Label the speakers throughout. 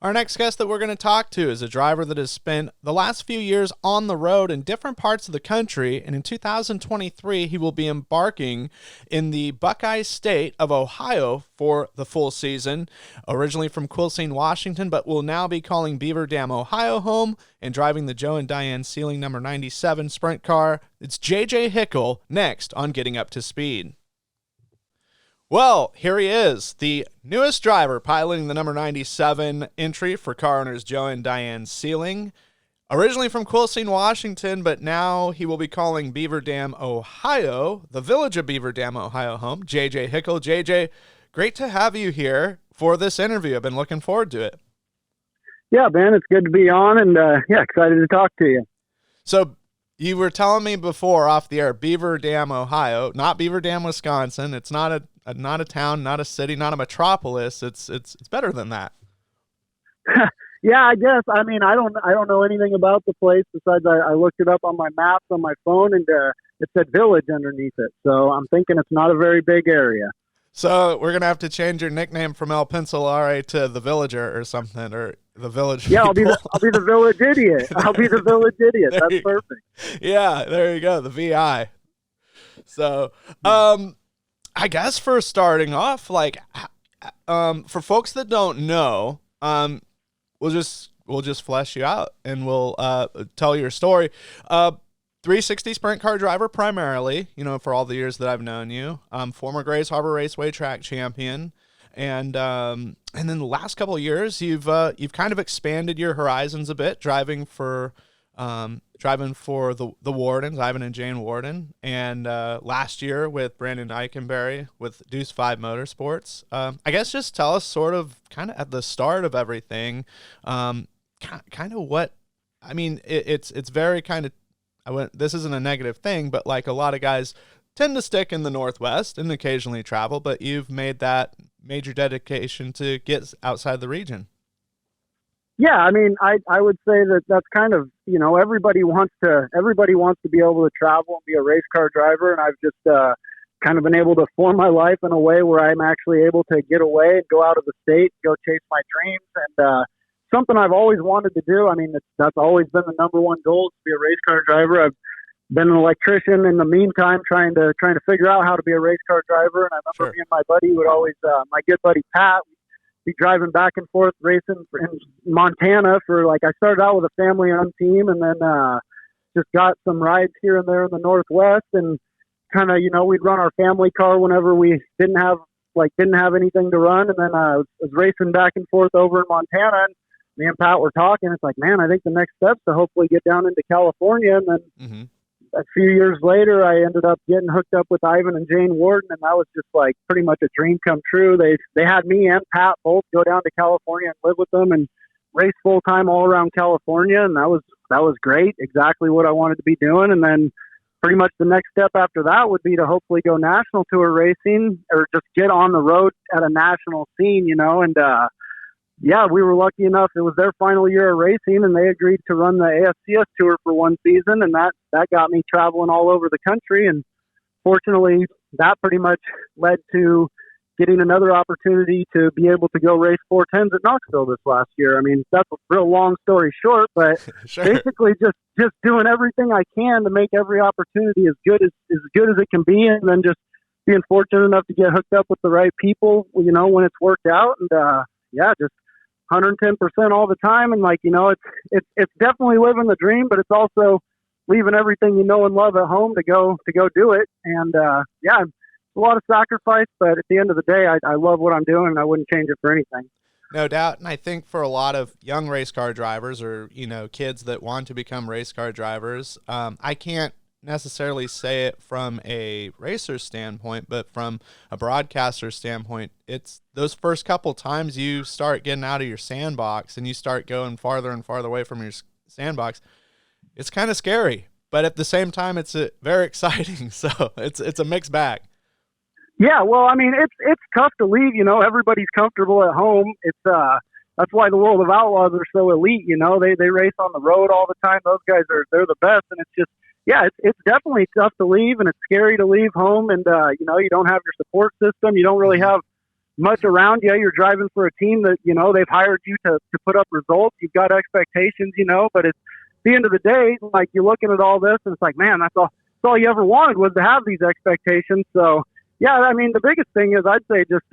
Speaker 1: Our next guest that we're going to talk to is a driver that has spent the last few years on the road in different parts of the country, and in 2023 he will be embarking in the Buckeye State of Ohio for the full season. Originally from Quilcene, Washington, but will now be calling Beaver Dam, Ohio home and driving the Joe and Diane Sealing number 97 sprint car. It's JJ Hickle next on Getting Up to Speed. Well, here he is, the newest driver piloting the number 97 entry for car owners Joe and Diane Sealing. Originally from Quilcene, Washington, but now he will be calling Beaver Dam, Ohio, the village of Beaver Dam, Ohio home. JJ Hickle. JJ, great to have you here for this interview. I've been looking forward to it.
Speaker 2: Yeah, Ben, it's good to be on, and excited to talk to you.
Speaker 1: So you were telling me before off the air, Beaver Dam, Ohio, not Beaver Dam, Wisconsin. It's not a town, not a city, not a metropolis. It's better than that.
Speaker 2: Yeah, I guess. I mean, I don't know anything about the place besides I looked it up on my maps on my phone, and it said village underneath it. So I'm thinking it's not a very big area.
Speaker 1: So we're gonna have to change your nickname from El Pinsolare to the Villager or something, or the Village.
Speaker 2: Yeah, I'll be the village idiot. I'll be the village idiot. That's perfect.
Speaker 1: Yeah, there you go, the VI. So, I guess for starting off, like, for folks that don't know, we'll just flesh you out and we'll tell your story. 360 sprint car driver primarily, for all the years that I've known you. Former Grays Harbor Raceway track champion, and then the last couple of years you've kind of expanded your horizons a bit, driving for the Wardens, Ivan and Jane Warden, and last year with Brandon Eikenberry with Deuce 5 Motorsports. I guess just tell us sort of kind of at the start of everything, kind of what, I mean, it's very kind of, this isn't a negative thing, but like a lot of guys tend to stick in the Northwest and occasionally travel, but you've made that major dedication to get outside the region.
Speaker 2: Yeah, I mean, I would say that's kind of, everybody wants to be able to travel and be a race car driver, and I've just kind of been able to form my life in a way where I'm actually able to get away and go out of the state, go chase my dreams, and something I've always wanted to do. I mean, that's always been the number one goal, to be a race car driver. I've been an electrician in the meantime, trying to figure out how to be a race car driver, and I remember me and my buddy would always, my good buddy Pat, be driving back and forth racing in Montana for, like, I started out with a family-owned team, and then just got some rides here and there in the Northwest, and kind of, we'd run our family car whenever we didn't have anything to run, and then I was racing back and forth over in Montana, and me and Pat were talking. It's like, man, I think the next step's to hopefully get down into California, and then a few years later, I ended up getting hooked up with Ivan and Jane Warden, and that was just like pretty much a dream come true. They had me and Pat both go down to California and live with them and race full time all around California, and that was great. Exactly what I wanted to be doing. And then pretty much the next step after that would be to hopefully go national tour racing or just get on the road at a national scene, and yeah, we were lucky enough. It was their final year of racing, and they agreed to run the AFCS tour for one season, and that got me traveling all over the country. And fortunately, that pretty much led to getting another opportunity to be able to go race 410s at Knoxville this last year. I mean, that's a real long story short, but
Speaker 1: Sure.
Speaker 2: Basically just doing everything I can to make every opportunity as good as it can be, and then just being fortunate enough to get hooked up with the right people, when it's worked out. And just 110% all the time. And it's definitely living the dream, but it's also leaving everything and love at home to go do it. And it's a lot of sacrifice, but at the end of the day, I love what I'm doing, and I wouldn't change it for anything.
Speaker 1: No doubt. And I think for a lot of young race car drivers or, kids that want to become race car drivers, I can't necessarily say it from a racer standpoint, but from a broadcaster standpoint, it's those first couple times you start getting out of your sandbox and you start going farther and farther away from your sandbox. It's kind of scary, but at the same time, it's very exciting. So it's a mixed bag.
Speaker 2: Yeah, well, I mean, it's tough to leave. Everybody's comfortable at home. It's that's why the World of Outlaws are so elite. They race on the road all the time. Those guys they're the best, and it's just. Yeah, it's definitely tough to leave, and it's scary to leave home, and you don't have your support system. You don't really have much around you. You're driving for a team that, you know, they've hired you to put up results. You've got expectations, you know, but it's at the end of the day, like, you're looking at all this and it's like, man, that's all you ever wanted was to have these expectations. So yeah, I mean, the biggest thing is I'd say just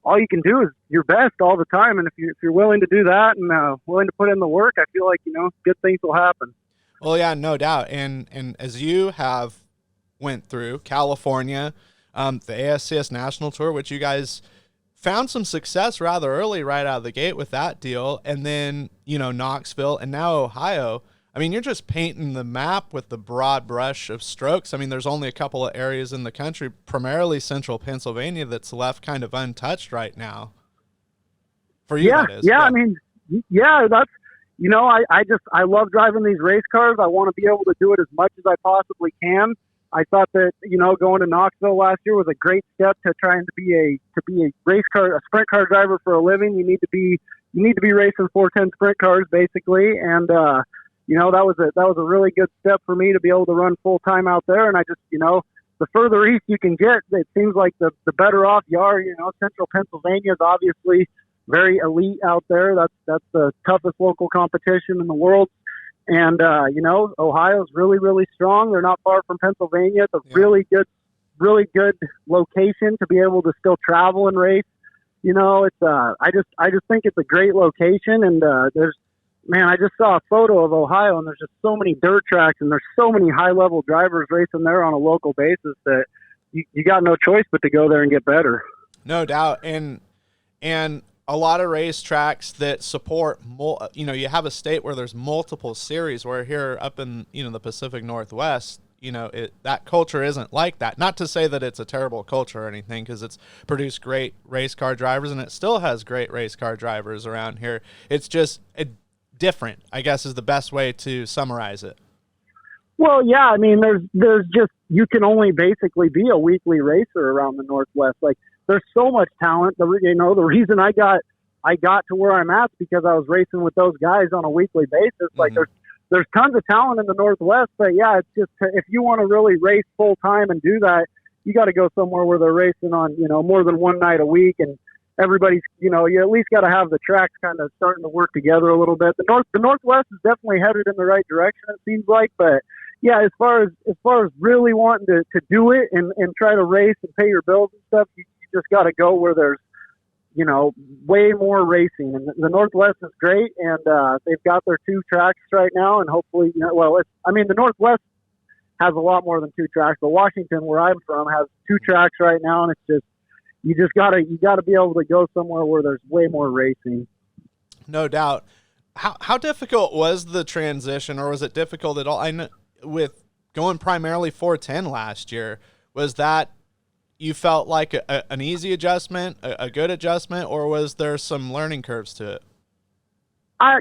Speaker 2: all you can do is your best all the time. And if you're willing to do that and willing to put in the work, I feel like, you know, good things will happen.
Speaker 1: Well, yeah, no doubt. And as you have went through California, the ASCS National Tour, which you guys found some success rather early right out of the gate with that deal, and then, you know, Knoxville and now Ohio. I mean, you're just painting the map with the broad brush of strokes. I mean, there's only a couple of areas in the country, primarily central Pennsylvania, that's left kind of untouched right now. For you, that is.
Speaker 2: Yeah, I mean, yeah, that's, you know, I love driving these race cars. I want to be able to do it as much as I possibly can. I thought that, you know, going to Knoxville last year was a great step to trying to be a race car, a sprint car driver for a living. You need to be racing 410 sprint cars basically. And, you know, that was a really good step for me to be able to run full time out there. And I just, you know, the further east you can get, it seems like the better off you are. You know, central Pennsylvania is obviously very elite out there. That's the toughest local competition in the world. And, you know, Ohio's really, really strong. They're not far from Pennsylvania. It's a really good location to be able to still travel and race. You know, it's, I just think it's a great location. And, I just saw a photo of Ohio and there's just so many dirt tracks and there's so many high level drivers racing there on a local basis that you got no choice but to go there and get better.
Speaker 1: No doubt. And a lot of racetracks that support, you know, you have a state where there's multiple series, where here up in, you know, the Pacific Northwest, you know, that culture isn't like that. Not to say that it's a terrible culture or anything, because it's produced great race car drivers and it still has great race car drivers around here. It's just different, I guess, is the best way to summarize it.
Speaker 2: Well, yeah, I mean, there's just, you can only basically be a weekly racer around the Northwest. Like, there's so much talent. You know, the reason I got to where I'm at is because I was racing with those guys on a weekly basis. Like, there's tons of talent in the Northwest, but yeah, it's just, if you want to really race full time and do that, you got to go somewhere where they're racing on, you know, more than one night a week, and everybody's, you know, you at least got to have the tracks kind of starting to work together a little bit. The Northwest is definitely headed in the right direction, it seems like, but yeah, as far as really wanting to do it and try to race and pay your bills and stuff, you just got to go where there's, you know, way more racing. And the Northwest is great, and they've got their 2 tracks right now, and hopefully, you know, the Northwest has a lot more than 2 tracks, but Washington, where I'm from, has 2 tracks right now, and it's just, you gotta be able to go somewhere where there's way more racing.
Speaker 1: No doubt. How difficult was the transition, or was it difficult at all? I know with going primarily 410 last year, was that you felt like an easy adjustment, a good adjustment, or was there some learning curves to it?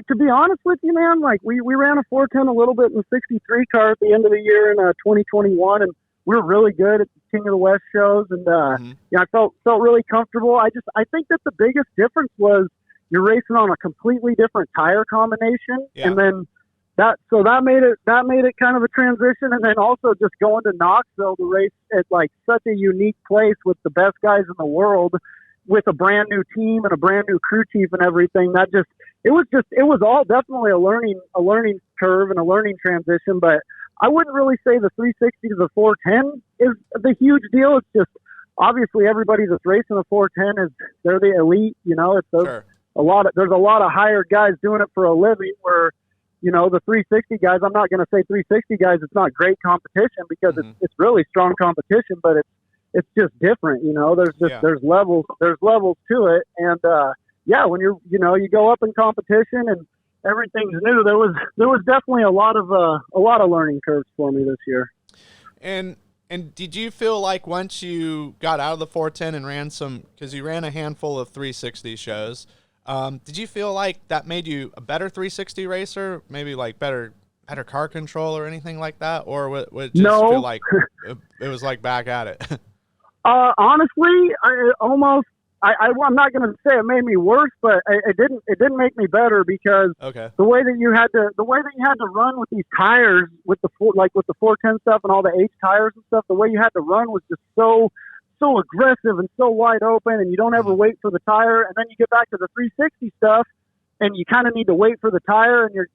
Speaker 2: To be honest with you, man, like we ran a 410 a little bit in the 63 car at the end of the year in 2021, and we were really good at the King of the West shows, and yeah, I felt really comfortable. I think that the biggest difference was you're racing on a completely different tire combination, and then that made it kind of a transition, and then also just going to Knoxville to race at like such a unique place with the best guys in the world, with a brand new team and a brand new crew chief and everything. It was all definitely a learning curve and a learning transition, but I wouldn't really say the 360 to the 410 is the huge deal. It's just, obviously everybody that's racing the 410 they're the elite, you know, there's a lot of hired guys doing it for a living, where, you know, the 360 guys, I'm not going to say 360 guys, it's not great competition, because it's really strong competition, but it's just different, you know, there's levels to it. And, yeah, when you go up in competition and everything's new, there was definitely a lot of learning curves for me this year.
Speaker 1: And did you feel like once you got out of the 410 and ran because you ran a handful of 360 shows, did you feel like that made you a better 360 racer, maybe like better car control or anything like that, or would it just feel like it was like back at it?
Speaker 2: Honestly, I'm not going to say it made me worse, but it didn't make me better, because the way that you had to run with these tires, with the 410 stuff and all the H tires and stuff, the way you had to run was just so so aggressive and so wide open, and you don't ever wait for the tire. And then you get back to the 360 stuff, and you kind of need to wait for the tire, and you're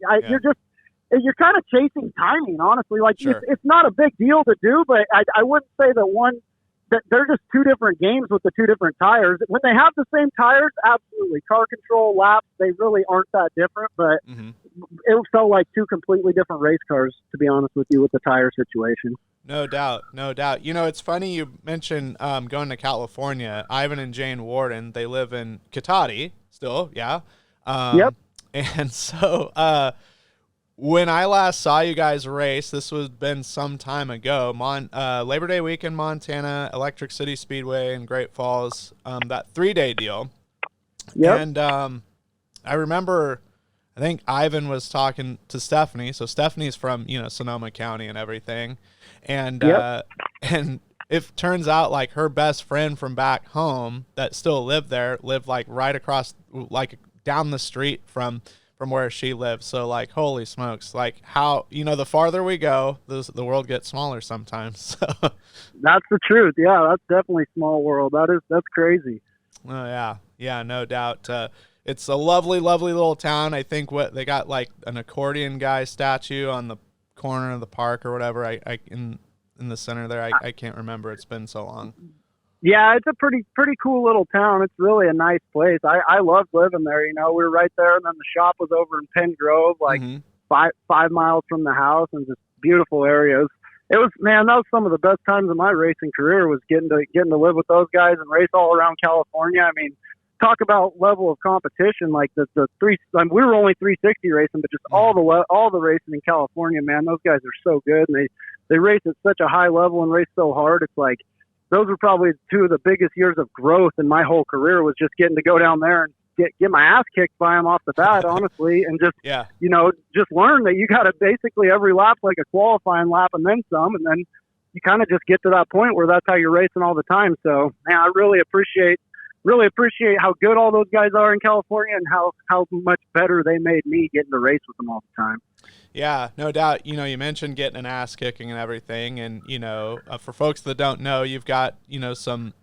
Speaker 2: kind of chasing timing, honestly. Like,
Speaker 1: Sure.
Speaker 2: it's not a big deal to do, but I wouldn't say that they're just two different games with the two different tires. When they have the same tires, absolutely. Car control, laps, they really aren't that different, but it felt like two completely different race cars, to be honest with you, with the tire situation.
Speaker 1: No doubt, no doubt. You know, it's funny you mentioned going to California. Ivan and Jane Warden, they live in Cotati still, yeah.
Speaker 2: Yep.
Speaker 1: And so when I last saw you guys race, this was been some time ago. Labor Day weekend, Montana, Electric City Speedway in Great Falls, that 3-day deal.
Speaker 2: Yep.
Speaker 1: And I remember, I think Ivan was talking to Stephanie. So Stephanie's from, Sonoma County and everything. And and it turns out like her best friend from back home that still lived like right across, like down the street from where she lives. So like, holy smokes, like how, the farther we go, the world gets smaller sometimes. So.
Speaker 2: That's the truth. Yeah, that's definitely small world. That's crazy.
Speaker 1: Oh yeah. Yeah, no doubt. It's a lovely, lovely little town. I think they got like an accordion guy statue on the corner of the park or whatever. I in the center there. I can't remember. It's been so long.
Speaker 2: Yeah, it's a pretty cool little town. It's really a nice place. I loved living there. We were right there, and then the shop was over in Penn Grove, like 5 miles from the house, and just beautiful areas. It was, man, that was some of the best times of my racing career, was getting to live with those guys and race all around California. I mean, talk about level of competition. Like we were only 360 racing, but just all the racing in California, man, those guys are so good, and they race at such a high level and race so hard. It's like, those were probably two of the biggest years of growth in my whole career, was just getting to go down there and get my ass kicked by them off the bat, honestly, and just, just learn that you got to basically every lap like a qualifying lap and then some, and then you kind of just get to that point where that's how you're racing all the time. So, man, I really appreciate how good all those guys are in California, and how much better they made me getting to race with them all the time.
Speaker 1: Yeah, no doubt. You mentioned getting an ass kicking and everything, and for folks that don't know, you've got some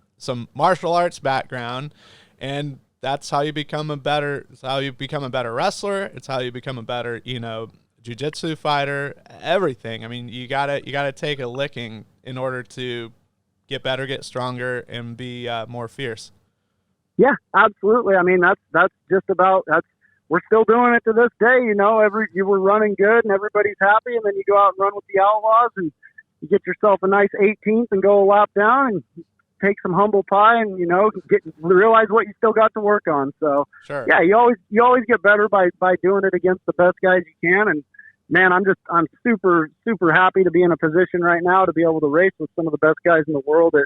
Speaker 1: martial arts background, and that's how you become a better. It's how you become a better wrestler. It's how you become a better jiu-jitsu fighter. Everything. I mean, you gotta take a licking in order to get better, get stronger, and be more fierce.
Speaker 2: Yeah, absolutely. I mean, that's just about that's. We're still doing it to this day. You were running good and everybody's happy, and then you go out and run with the Outlaws and you get yourself a nice 18th and go a lap down and take some humble pie and realize what you still got to work on. So
Speaker 1: sure.
Speaker 2: Yeah, you always get better by doing it against the best guys you can. And man, I'm super happy to be in a position right now to be able to race with some of the best guys in the world at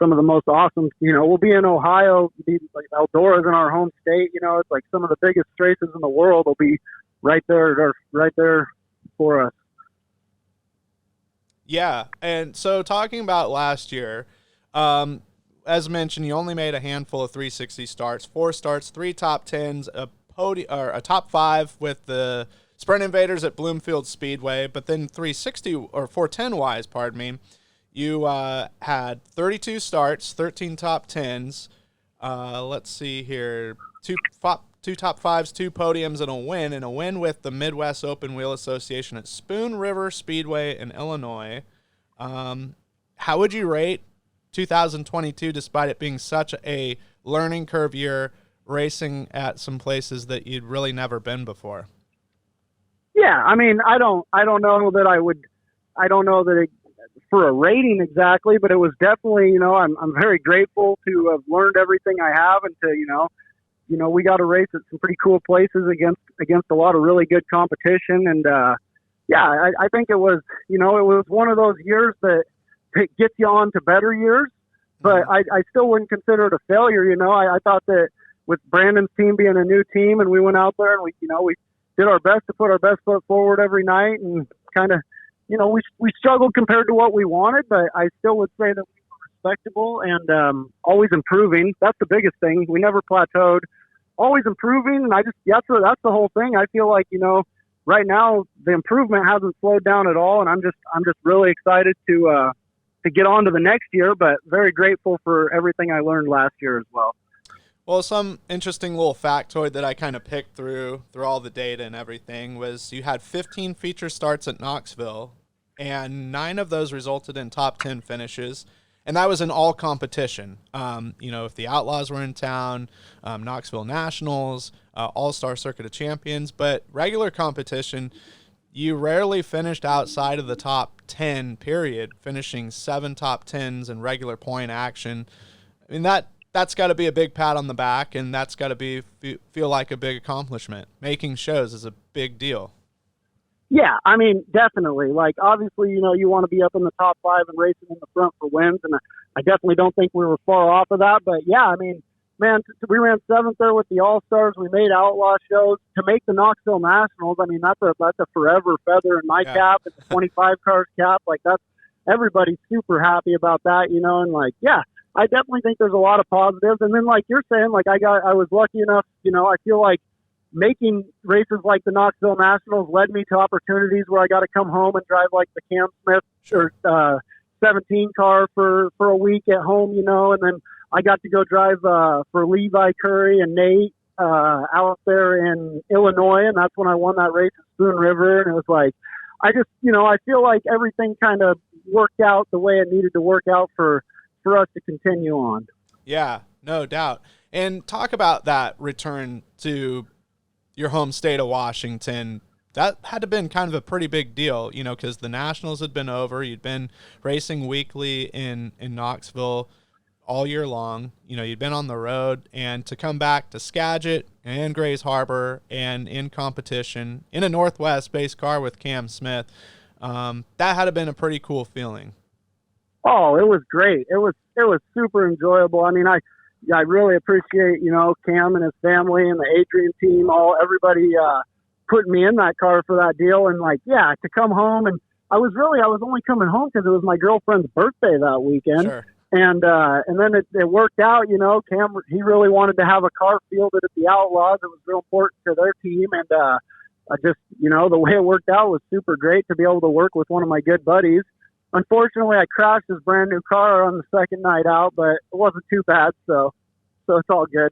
Speaker 2: some of the most awesome, we'll be in Ohio, like Eldora's in our home state, it's like some of the biggest races in the world will be right there for us.
Speaker 1: Yeah. And so talking about last year, as mentioned, you only made a handful of 360 starts, 4 starts, 3 top 10s, a top 5 with the Sprint Invaders at Bloomfield Speedway, but then 360 or 410 wise, pardon me, you had 32 starts, 13 top 10s. Let's see here. Two top 5s, 2 podiums, and a win with the Midwest Open Wheel Association at Spoon River Speedway in Illinois. How would you rate 2022, despite it being such a learning curve year, racing at some places that you'd really never been before?
Speaker 2: Yeah, I mean, I don't know that it, for a rating exactly, but it was definitely, I'm very grateful to have learned everything I have, and to, we got to race at some pretty cool places against a lot of really good competition. And, I think it was, it was one of those years that gets you on to better years, but I still wouldn't consider it a failure. I thought that with Brandon's team being a new team, and we went out there and we did our best to put our best foot forward every night, and kind of, we struggled compared to what we wanted, but I still would say that we were respectable and always improving. That's the biggest thing. We never plateaued, always improving. And that's the whole thing. I feel like, right now the improvement hasn't slowed down at all. And I'm just really excited to to get on to the next year, but very grateful for everything I learned last year as well.
Speaker 1: Well, some interesting little factoid that I kind of picked through all the data and everything was you had 15 feature starts at Knoxville, and 9 of those resulted in top 10 finishes, and that was in all competition. If the Outlaws were in town, Knoxville Nationals, All-Star Circuit of Champions, but regular competition, you rarely finished outside of the top 10, period, finishing 7 top 10s in regular point action. I mean, that's got to be a big pat on the back, and that's got to feel like a big accomplishment. Making shows is a big deal.
Speaker 2: Yeah, I mean, definitely. Like, obviously, you want to be up in the top 5 and racing in the front for wins, and I definitely don't think we were far off of that. But, yeah, I mean, man, we ran 7th there with the All-Stars. We made Outlaw shows. To make the Knoxville Nationals, I mean, that's a forever feather in my cap. It's a 25 cars cap. Like, everybody's super happy about that, and, like, yeah. I definitely think there's a lot of positives. And then, like you're saying, like I was lucky enough, I feel like making races like the Knoxville Nationals led me to opportunities where I got to come home and drive like the Cam Smith or 17 car for a week at home, and then I got to go drive for Levi Curry and Nate out there in Illinois, and that's when I won that race at Spoon River. And it was like, I just, I feel like everything kind of worked out the way it needed to work out for us to continue on.
Speaker 1: Yeah, no doubt. And talk about that return to your home state of Washington. That had to have been kind of a pretty big deal, because the Nationals had been over. You'd been racing weekly in Knoxville all year long. You'd been on the road, and to come back to Skagit and Grays Harbor and in competition in a Northwest-based car with Cam Smith, that had to have been a pretty cool feeling.
Speaker 2: Oh, it was great. It was super enjoyable. I mean, I really appreciate, Cam and his family and the Adrian team, everybody putting me in that car for that deal. And like, yeah, to come home, and I was only coming home because it was my girlfriend's birthday that weekend.
Speaker 1: Sure.
Speaker 2: And then it worked out, Cam, he really wanted to have a car fielded at the Outlaws. It was real important to their team. And I just, the way it worked out was super great to be able to work with one of my good buddies. Unfortunately, I crashed his brand new car on the second night out, but it wasn't too bad, so it's all good.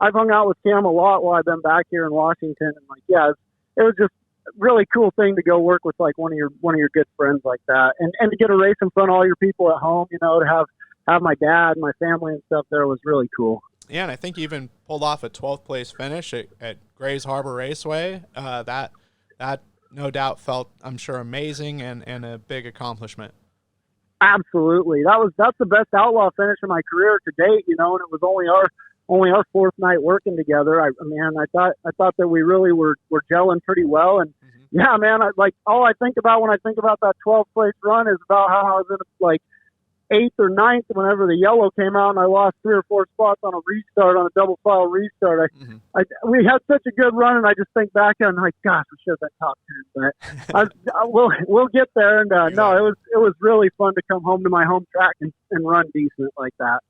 Speaker 2: I've hung out with Cam a lot while I've been back here in Washington, and like, yeah, it was just a really cool thing to go work with like one of your good friends like that, and to get a race in front of all your people at home, to have my dad and my family and stuff there was really cool.
Speaker 1: Yeah, and I think you even pulled off a 12th place finish at Grays Harbor Raceway. That no doubt felt, I'm sure, amazing and a big accomplishment.
Speaker 2: Absolutely. That's the best Outlaw finish of my career to date, and it was only our 4th night working together. I thought that we really were gelling pretty well. And yeah, man, all I think about when I think about that 12th place run is about how I was in like 8th or 9th whenever the yellow came out and I lost 3 or 4 spots on a restart, on a double file restart. We had such a good run, and I just think back and I'm like, gosh, we should have been top 10. But we'll get there. And
Speaker 1: exactly.
Speaker 2: No, it was really fun to come home to my home track and run decent like that.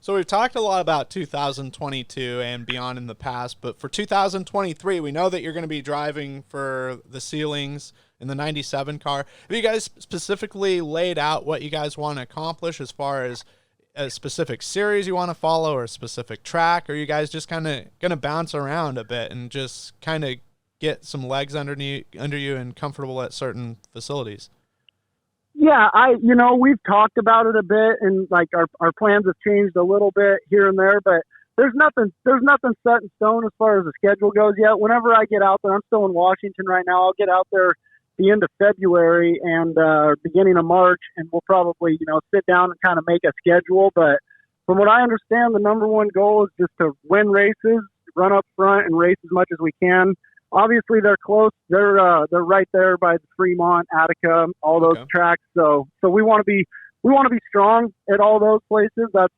Speaker 1: So we've talked a lot about 2022 and beyond in the past, but for 2023, we know that you're going to be driving for the ceilings in the 97 car. Have you guys specifically laid out what you guys want to accomplish as far as a specific series you want to follow or a specific track, or are you guys just kind of going to bounce around a bit and just kind of get some legs under you and comfortable at certain facilities?
Speaker 2: Yeah, we've talked about it a bit, and like our plans have changed a little bit here and there, but there's nothing set in stone as far as the schedule goes yet. Whenever I get out there, I'm still in Washington right now. I'll get out there the end of February and beginning of March, and we'll probably sit down and kind of make a schedule. But from what I understand, the number one goal is just to win races, run up front, and race as much as we can. Obviously, they're close. They're right there by the Fremont, Attica, all those tracks. So we want to be strong at all those places. That's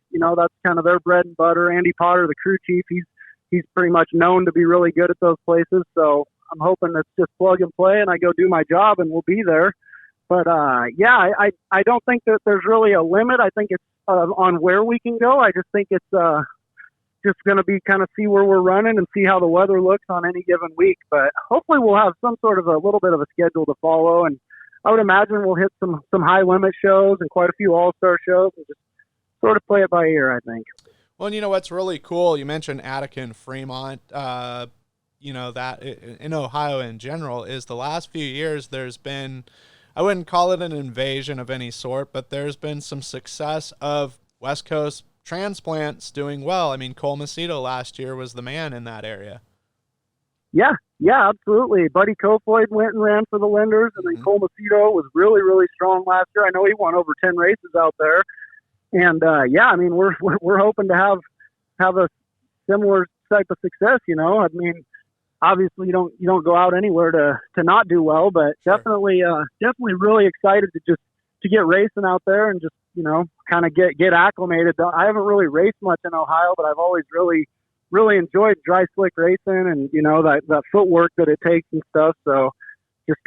Speaker 2: kind of their bread and butter. Andy Potter, the crew chief, he's pretty much known to be really good at those places. So I'm hoping it's just plug and play, and I go do my job, and we'll be there. But yeah, I don't think that there's really a limit. I think it's on where we can go. I just think it's just going to be kind of see where we're running and see how the weather looks on any given week. But hopefully we'll have some sort of a little bit of a schedule to follow. And I would imagine we'll hit some high limit shows and quite a few all-star shows and just sort of play it by ear, I think.
Speaker 1: Well, and you know what's really cool? You mentioned Attica and Fremont. You know, that in Ohio in general is the last few years there's been, I wouldn't call it an invasion of any sort, but there's been some success of West Coast transplants doing well. I mean, Cole Macedo last year was the man in that area.
Speaker 2: Yeah, absolutely. Buddy Kofoid went and ran for the Linders, and then Cole Macedo was really, really strong last year. I know he won over 10 races out there. And yeah, I mean, we're hoping to have a similar type of success. You know, I mean, obviously you don't go out anywhere to not do well, but
Speaker 1: Sure.
Speaker 2: definitely really excited to get racing out there and just, you know, kind of get acclimated. I haven't really raced much in Ohio, but I've always really enjoyed dry slick racing and, you know, that footwork that it takes and stuff. So just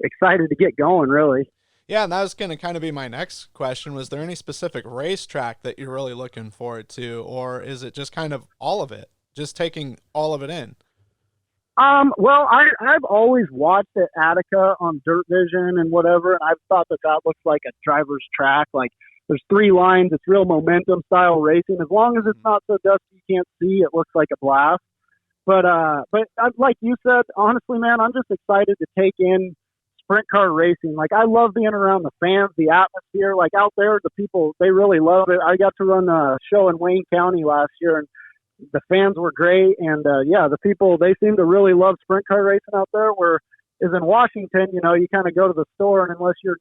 Speaker 2: excited to get going, really.
Speaker 1: Yeah, and that was going to kind of be my next question. Was there any specific racetrack that you're really looking forward to, or is it just kind of all of it, just taking all of it in?
Speaker 2: Well, I've always watched at Attica on Dirt Vision and whatever, and I've thought that looks like a driver's track. Like there's 3 lines, it's real momentum style racing. As long as it's not so dusty you can't see, it looks like a blast. But like you said, honestly, man, I'm just excited to take in sprint car racing. Like I love being around the fans, the atmosphere. Like out there, the people, they really love it. I got to run a show in Wayne County last year, and the fans were great. And yeah, the people, they seem to really love sprint car racing out there. Where is in Washington, you know, you kind of go to the store, and unless you're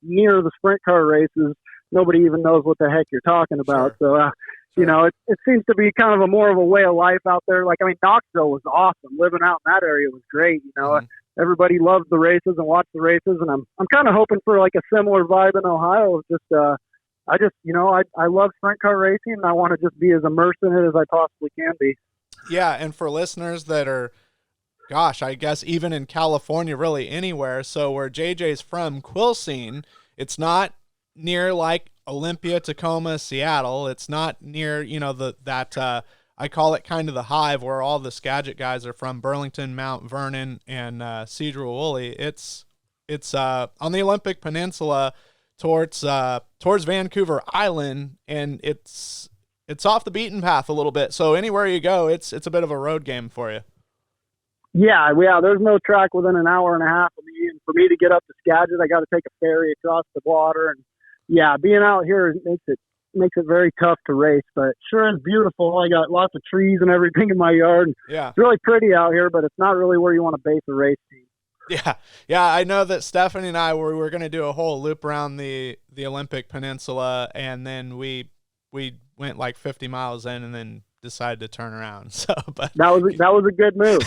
Speaker 2: near the sprint car races, nobody even knows what the heck you're talking about.
Speaker 1: Sure.
Speaker 2: So you know, it seems to be kind of a more of a way of life out there. Like, I mean, Knoxville was awesome. Living out in that area was great. You know, everybody loved the races and watched the races. And I'm kind of hoping for like a similar vibe in Ohio. Of just, I love sprint car racing, and I want to just be as immersed in it as I possibly can be.
Speaker 1: Yeah. And for listeners that are, gosh, I guess even in California, really anywhere. So where JJ's from, Quilcene, it's not near like Olympia, Tacoma, Seattle. It's not near, you know, I call it kind of the hive where all the Skagit guys are from, Burlington, Mount Vernon, and Sedro-Woolley. It's on the Olympic Peninsula towards Vancouver Island, and it's off the beaten path a little bit. So anywhere you go, it's a bit of a road game for you.
Speaker 2: Yeah. There's no track within an hour and a half of me, and for me to get up to Skagit, I got to take a ferry across the water. And yeah, being out here makes it very tough to race, but sure is beautiful. I got lots of trees and everything in my yard.
Speaker 1: Yeah.
Speaker 2: It's really pretty out here, but it's not really where you want to base a race team.
Speaker 1: Yeah. I know that Stephanie and I were going to do a whole loop around the Olympic Peninsula, and then we went like 50 miles in, and then decided to turn around. So, but
Speaker 2: that was a good move.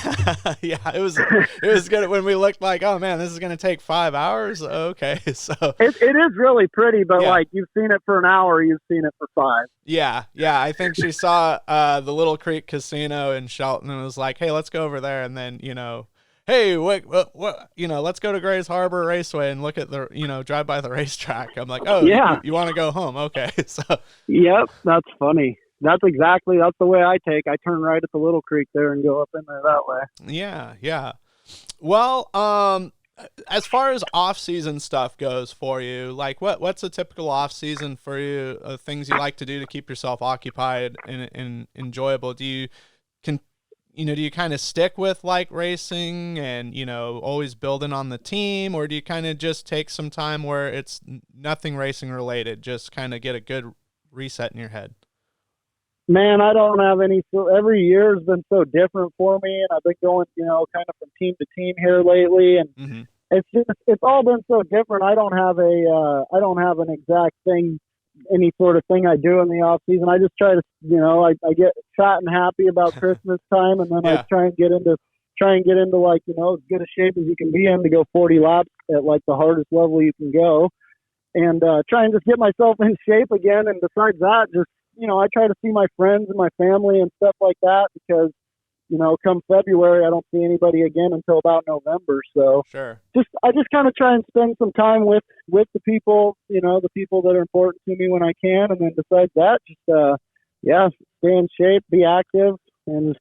Speaker 1: Yeah, it was good when we looked like, oh man, this is going to take 5 hours. Okay. So
Speaker 2: it is really pretty, but yeah. Like you've seen it for an hour, you've seen it for 5.
Speaker 1: Yeah. I think she saw the Little Creek Casino in Shelton and was like, hey, let's go over there. And then, you know, hey, what, you know, let's go to Grays Harbor Raceway and look at the, you know, drive by the racetrack. I'm like, oh yeah, you want to go home? Okay. So
Speaker 2: yep, that's funny. That's the way I take. I turn right at the Little Creek there and go up in there that way.
Speaker 1: Yeah. Well, as far as off-season stuff goes for you, like what's a typical off-season for you? Things you like to do to keep yourself occupied and enjoyable? Do you kind of stick with like racing and, you know, always building on the team, or do you kind of just take some time where it's nothing racing related, just kind of get a good reset in your head?
Speaker 2: Man, I don't have any. Every year has been so different for me, and I've been going, you know, kind of from team to team here lately, and it's all been so different. I don't have an exact thing, any sort of thing I do in the off season. I just try to, you know, I get fat and happy about Christmas time, and then I try and get into like, you know, as good a shape as you can be in to go 40 laps at like the hardest level you can go, and try and just get myself in shape again. And besides that, just, you know, I try to see my friends and my family and stuff like that, because, you know, come February, I don't see anybody again until about November. So
Speaker 1: sure.
Speaker 2: I just kind of try and spend some time with the people, you know, the people that are important to me when I can. And then besides that, just, stay in shape, be active, and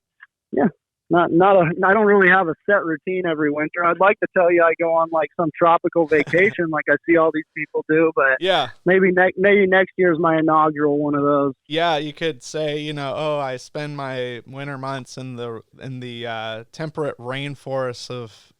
Speaker 2: yeah. I don't really have a set routine every winter. I'd like to tell you I go on like some tropical vacation like I see all these people do, but
Speaker 1: Yeah.
Speaker 2: maybe next year is my inaugural one of those.
Speaker 1: Yeah, you could say, oh, I spend my winter months in the temperate rainforests of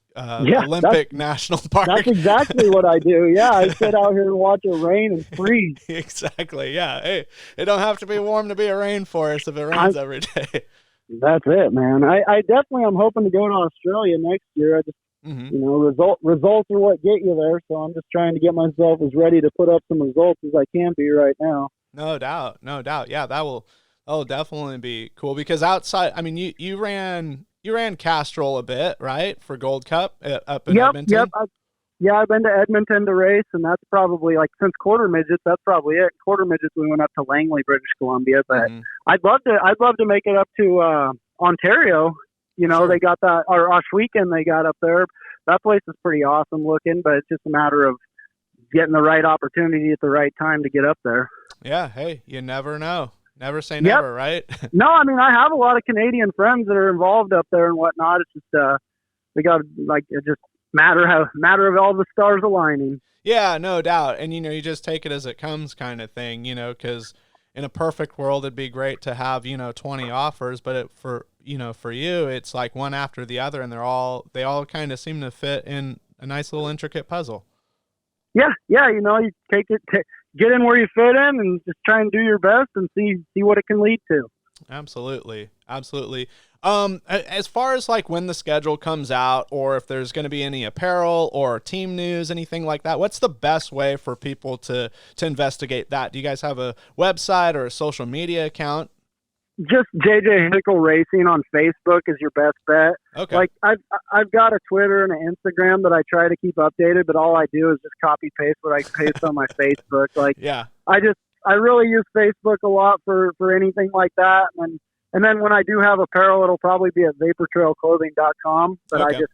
Speaker 2: Yeah,
Speaker 1: Olympic National Park.
Speaker 2: that's exactly what I do. Yeah, I sit out here and watch it rain and freeze.
Speaker 1: Exactly. Yeah. Hey, it don't have to be warm to be a rainforest if it rains every day.
Speaker 2: That's it, man. I definitely am hoping to go to Australia next year. I just results are what get you there, so I'm just trying to get myself as ready to put up some results as I can be right now.
Speaker 1: No doubt. No doubt. Yeah, that'll definitely be cool because outside, I mean, you ran Castrol a bit, right? For Gold Cup up in Edmonton.
Speaker 2: Yep. I've been to Edmonton to race, and that's probably like since quarter midgets. That's probably it. Quarter midgets, we went up to Langley, British Columbia, but I'd love to make it up to Ontario.
Speaker 1: Sure.
Speaker 2: They got that or Oshweekend they got up there. That place is pretty awesome looking, but it's just a matter of getting the right opportunity at the right time to get up there.
Speaker 1: Yeah. Hey, you never know. Never say never, right?
Speaker 2: No, I mean I have a lot of Canadian friends that are involved up there and whatnot. It's just they got like it just matter of all the stars aligning.
Speaker 1: Yeah, no doubt. And you just take it as it comes kind of thing, because in a perfect world it'd be great to have 20 offers, but for you it's like one after the other, and they all kind of seem to fit in a nice little intricate puzzle.
Speaker 2: Yeah, you take it, get in where you fit in, and just try and do your best and see what it can lead to.
Speaker 1: Absolutely. As far as like when the schedule comes out, or if there's going to be any apparel or team news, anything like that, what's the best way for people to investigate that? Do you guys have a website or a social media account?
Speaker 2: Just JJ Hickle Racing on Facebook is your best bet.
Speaker 1: Okay.
Speaker 2: Like I've got a Twitter and an Instagram that I try to keep updated, but all I do is just copy paste what I paste on my Facebook. Like,
Speaker 1: yeah,
Speaker 2: I really use Facebook a lot for anything like that. And then when I do have apparel, it'll probably be at vaportrailclothing.com. But
Speaker 1: okay.
Speaker 2: I just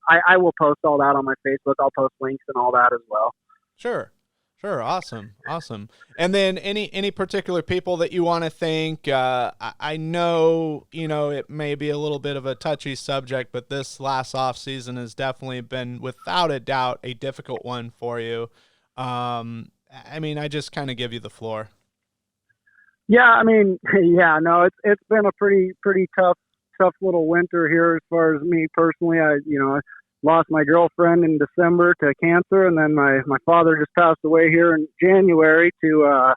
Speaker 2: I will post all that on my Facebook. I'll post links and all that as well.
Speaker 1: Sure. Awesome. And then any particular people that you want to thank? I know, it may be a little bit of a touchy subject, but this last off season has definitely been, without a doubt, a difficult one for you. I just kind of give you the floor.
Speaker 2: Yeah, it's been a pretty tough little winter here as far as me personally. I lost my girlfriend in December to cancer, and then my father just passed away here in January to a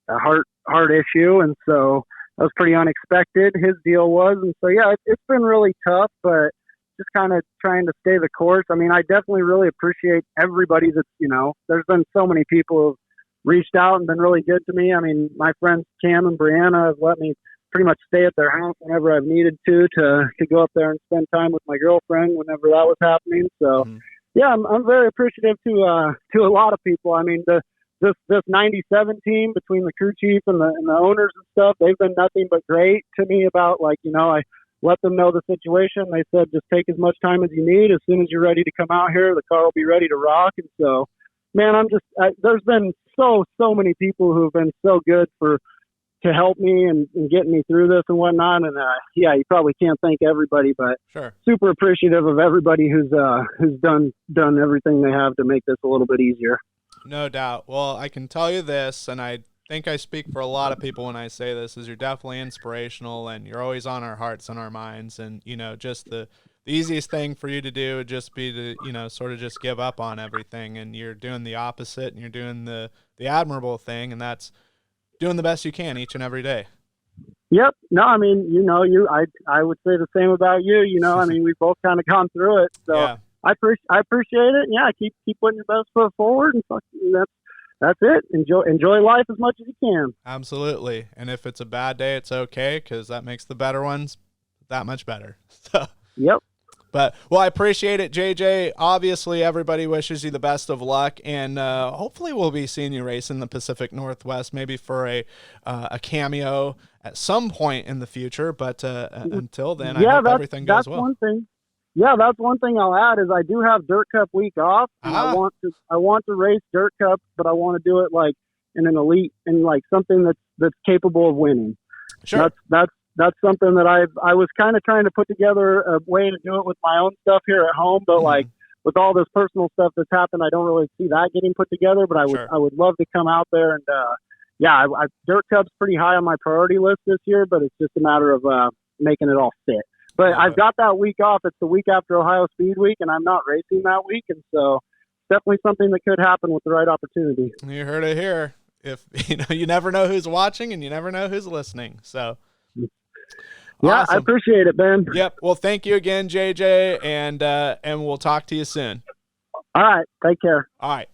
Speaker 2: heart issue, and so that was pretty unexpected. His deal was, and so yeah, it's been really tough, but just kind of trying to stay the course. I mean, I definitely really appreciate everybody that's there's been so many people who've reached out and been really good to me. I mean, my friends Cam and Brianna have let me pretty much stay at their house whenever I've needed to go up there and spend time with my girlfriend whenever that was happening. So yeah, I'm very appreciative to a lot of people. I mean, this 97 team between the crew chief and the owners and stuff, they've been nothing but great to me about I let them know the situation. They said, just take as much time as you need. As soon as you're ready to come out here, the car will be ready to rock. And so, man, there's been so many people who have been so good to help me and getting me through this and whatnot. And you probably can't thank everybody, but
Speaker 1: sure,
Speaker 2: super appreciative of everybody who's done everything they have to make this a little bit easier.
Speaker 1: No doubt. Well, I can tell you this, and I think I speak for a lot of people when I say this, is you're definitely inspirational, and you're always on our hearts and our minds. And just the easiest thing for you to do would just be to sort of just give up on everything, and you're doing the opposite, and you're doing the admirable thing, and that's doing the best you can each and every day.
Speaker 2: Yep. No, I mean, I would say the same about you. I mean, we've both kind of gone through it, so yeah. I appreciate it. And yeah, keep putting your best foot forward, and that's it. Enjoy life as much as you can.
Speaker 1: Absolutely. And if it's a bad day, it's okay, because that makes the better ones that much better. So.
Speaker 2: Yep.
Speaker 1: But, well, I appreciate it, JJ. Obviously, everybody wishes you the best of luck, and hopefully we'll be seeing you race in the Pacific Northwest, maybe for a cameo at some point in the future. But until then, I hope everything goes well.
Speaker 2: One thing. Yeah, that's one thing I'll add is I do have Dirt Cup week off, and I want to race Dirt Cup, but I want to do it like in an elite and like something that's capable of winning.
Speaker 1: Sure.
Speaker 2: that's something that I was kind of trying to put together a way to do it with my own stuff here at home, but like with all this personal stuff that's happened, I don't really see that getting put together. But I would love to come out there and Dirt Cub's pretty high on my priority list this year, but it's just a matter of making it all fit. But I've got that week off. It's the week after Ohio Speed Week, and I'm not racing that week, and so definitely something that could happen with the right opportunity.
Speaker 1: You heard it here. If you never know who's watching, and you never know who's listening. So,
Speaker 2: yeah,
Speaker 1: awesome.
Speaker 2: I appreciate it, Ben.
Speaker 1: Yep. Well, thank you again, JJ, and we'll talk to you soon.
Speaker 2: All right. Take care.
Speaker 1: All right.